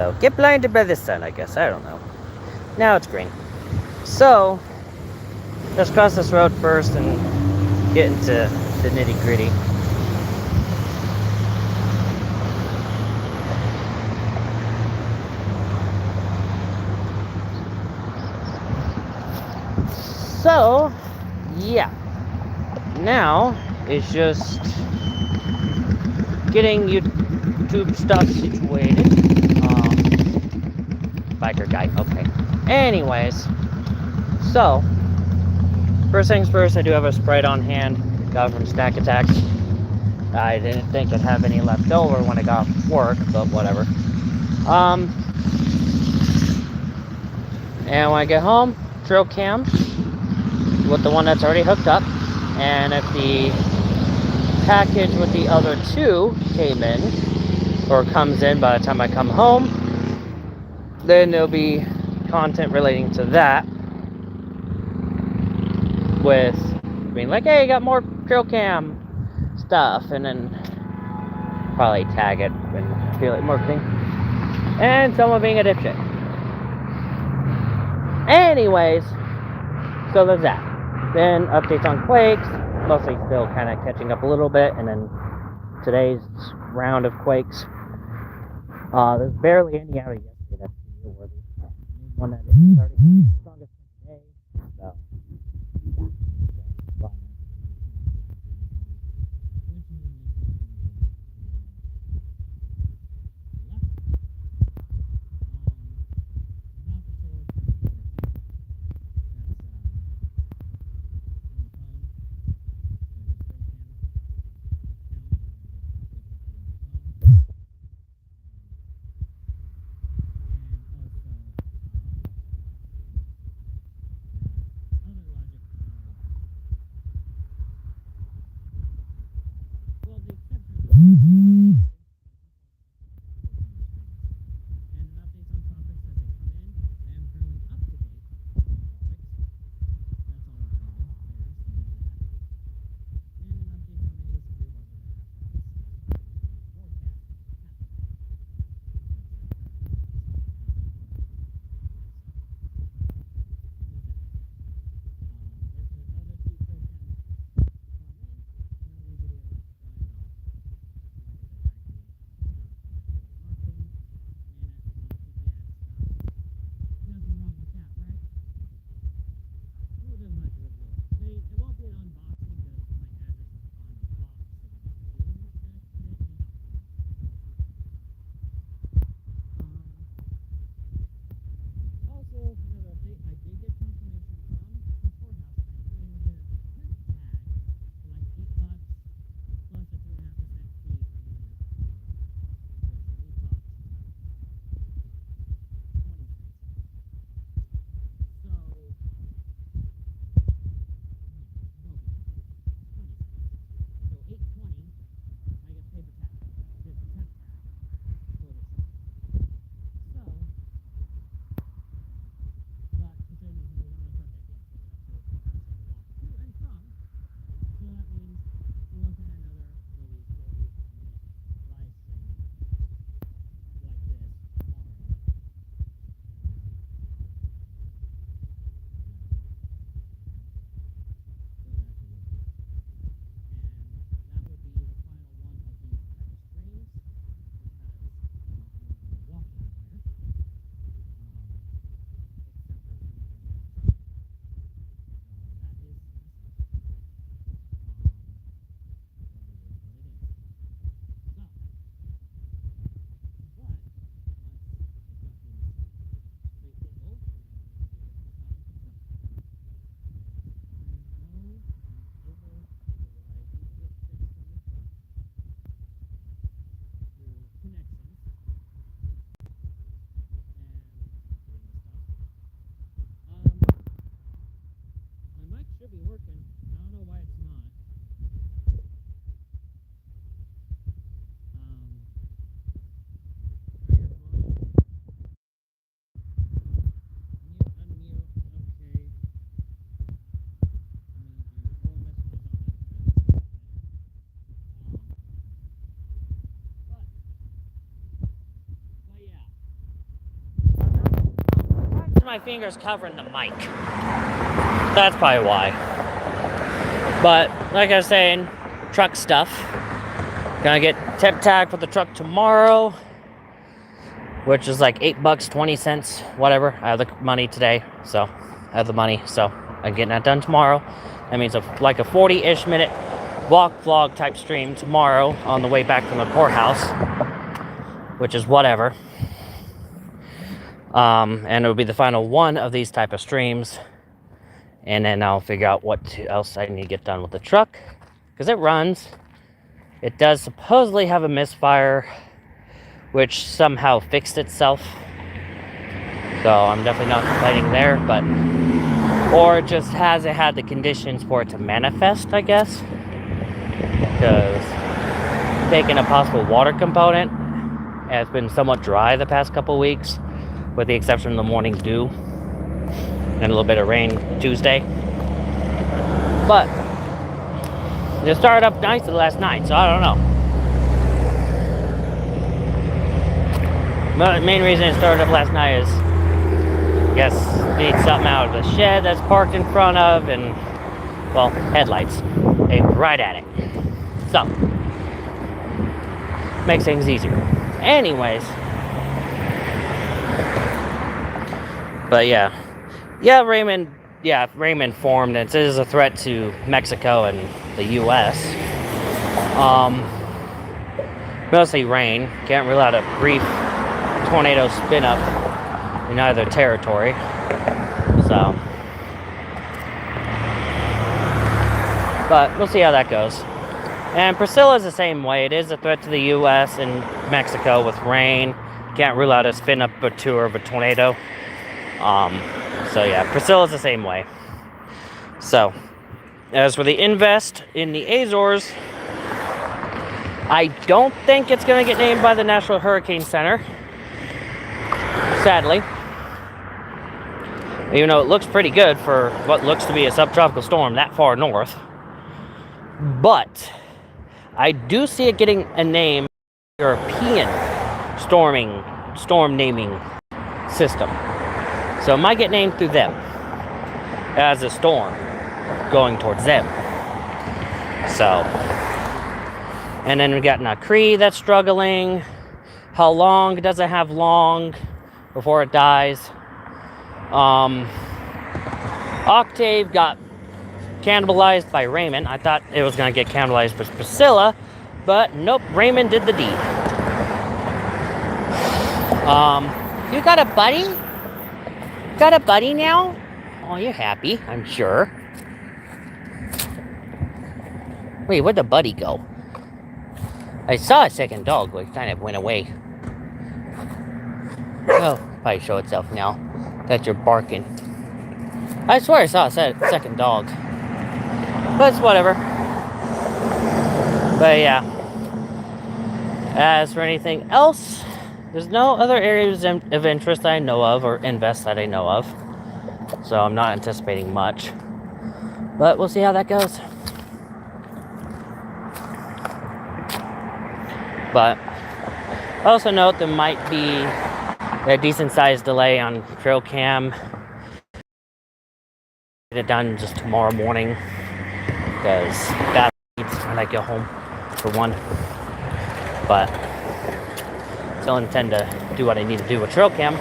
So, get blinded by the sun, I guess. I don't know. Now it's green. So, let's cross this road first and get into the nitty gritty. So, yeah. Now is just getting YouTube stuff situated. Biker guy, okay. Anyways, so, first things first, I do have a Sprite on hand. Got it from Snack Attacks. I didn't think I'd have any left over when I got off work, but whatever. And when I get home, trail cam with the one that's already hooked up. And if the package with the other two came in, or comes in by the time I come home, then there'll be content relating to that. With being like, hey, got more trail cam stuff, and then probably tag it and affiliate marketing. And someone being a dipshit. Anyways, so there's that. Then updates on Quakes, mostly still kind of catching up a little bit, and then today's round of Quakes. There's barely any out yesterday that's video worthy. One that is starting strongest today. So my fingers covering the mic. That's probably why. But like I was saying, truck stuff. Gonna get tip tagged for the truck tomorrow, which is like $8.20, whatever. I have the money today, so I have the money, so I'm getting that done tomorrow. That means like a 40-ish minute walk vlog type stream tomorrow on the way back from the courthouse, which is whatever. And it'll be the final one of these type of streams, and then I'll figure out what else I need to get done with the truck, because it runs. It does supposedly have a misfire, which somehow fixed itself, so I'm definitely not complaining there, but or it just hasn't had the conditions for it to manifest, I guess, because taking a possible water component, it's been somewhat dry the past couple weeks, with the exception of the morning dew and a little bit of rain Tuesday. But it started up nicely last night, so I don't know. But the main reason it started up last night is, I guess, need something out of the shed that's parked in front of, and, well, headlights aimed right at it. So, makes things easier. Anyways. But yeah, Raymond formed, and it is a threat to Mexico and the U.S. Mostly rain. Can't rule out a brief tornado spin up in either territory. So, but we'll see how that goes. And Priscilla's the same way. It is a threat to the U.S. and Mexico with rain. Can't rule out a spin up or two of a tornado. So yeah, Priscilla's the same way. So, as for the invest in the Azores, I don't think it's going to get named by the National Hurricane Center, sadly. Even though it looks pretty good for what looks to be a subtropical storm that far north. But I do see it getting a name, European storm naming system. So it might get named through them as a storm going towards them. So, and then we got Nakri that's struggling. How long? Does it have long before it dies? Octave got cannibalized by Raymond. I thought it was going to get cannibalized by Priscilla, but nope, Raymond did the deed. You got a buddy? Got a buddy now? Oh, you're happy, I'm sure. Wait, where'd the buddy go? I saw a second dog, but it kind of went away. Oh, probably show itself now that you're barking. I swear I saw a second dog. But it's whatever. But yeah. As for anything else, there's no other areas of interest that I know of, or invest that I know of. So I'm not anticipating much. But we'll see how that goes. But also note there might be a decent sized delay on trail cam. Get it done just tomorrow morning, because that needs when I get home for one. But still intend to do what I need to do with trail cam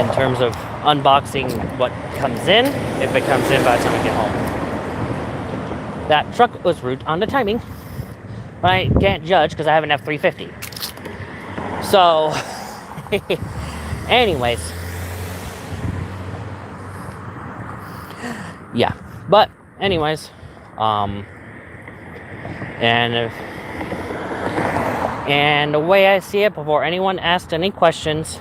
in terms of unboxing what comes in, if it comes in by the time I get home. That truck was rude on the timing, but I can't judge because I have an F-350. So, anyways, yeah. But anyways, and the way I see it, before anyone asked any questions,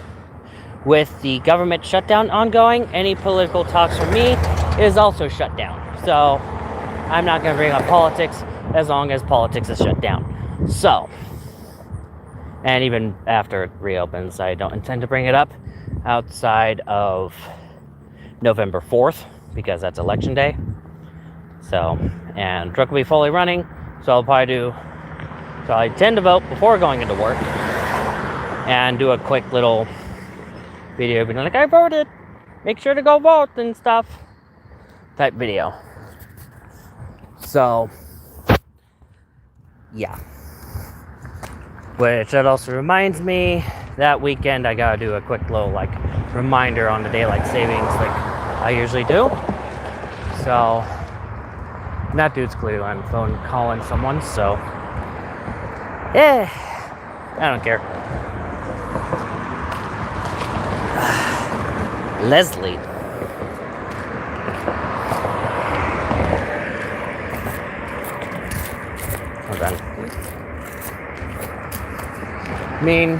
with the government shutdown ongoing, any political talks from me is also shut down. So I'm not going to bring up politics as long as politics is shut down. So, and even after it reopens, I don't intend to bring it up outside of November 4th, because that's election day. So, and truck will be fully running, so I tend to vote before going into work and do a quick little video being like, I voted. make sure to go vote and stuff type video. So, yeah. Which that also reminds me, that weekend I gotta do a quick little like reminder on the daylight savings like I usually do. So, that dude's clearly on the phone calling someone, so I don't care. Leslie. Hold on. I mean,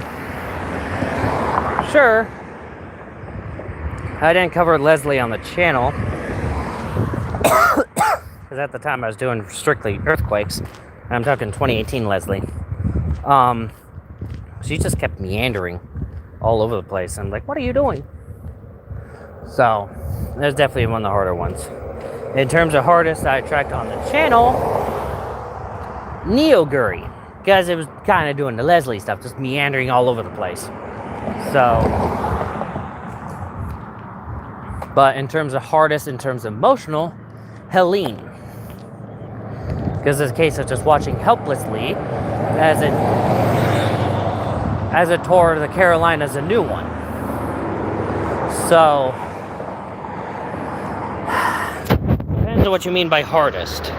sure, I didn't cover Leslie on the channel because at the time I was doing strictly earthquakes, and I'm talking 2018 Leslie. She just kept meandering all over the place. I'm like, what are you doing? So, that's definitely one of the harder ones. In terms of hardest I tracked on the channel, Neoguri. Because it was kind of doing the Leslie stuff, just meandering all over the place. So, but in terms of hardest, in terms of emotional, Helene. Because it's a case of just watching helplessly as it tore the Carolinas a new one. So, depends on what you mean by hardest.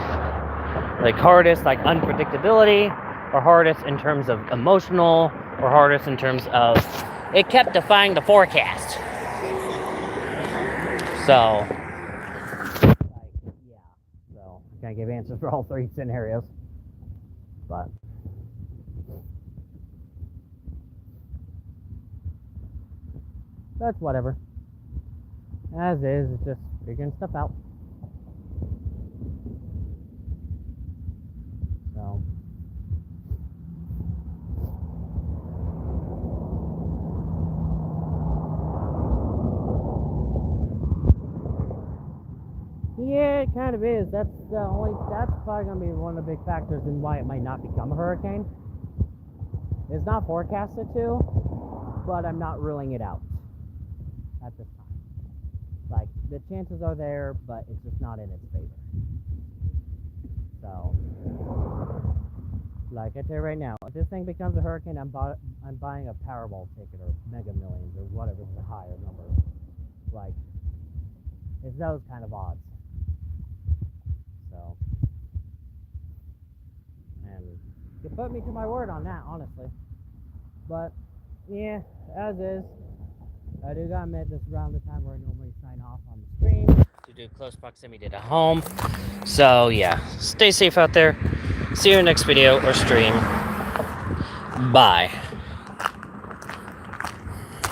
Like hardest, like unpredictability, or hardest in terms of emotional, or hardest in terms of it kept defying the forecast. So, yeah. So, I can't give answers for all three scenarios. But, that's whatever. As is, it's just figuring stuff out. So, yeah, it kind of is. That's probably going to be one of the big factors in why it might not become a hurricane. It's not forecasted to, but I'm not ruling it out at this time. Like, the chances are there, but it's just not in its favor. So, like I tell you right now, if this thing becomes a hurricane, I'm buying a Powerball ticket or Mega Millions or whatever the higher number. Like, it's those kind of odds. So, and you put me to my word on that, honestly. But, yeah, as is. I do gotta admit, this is around the time where I normally sign off on the stream to do close proximity to home. So, yeah, stay safe out there. See you in the next video or stream. Bye.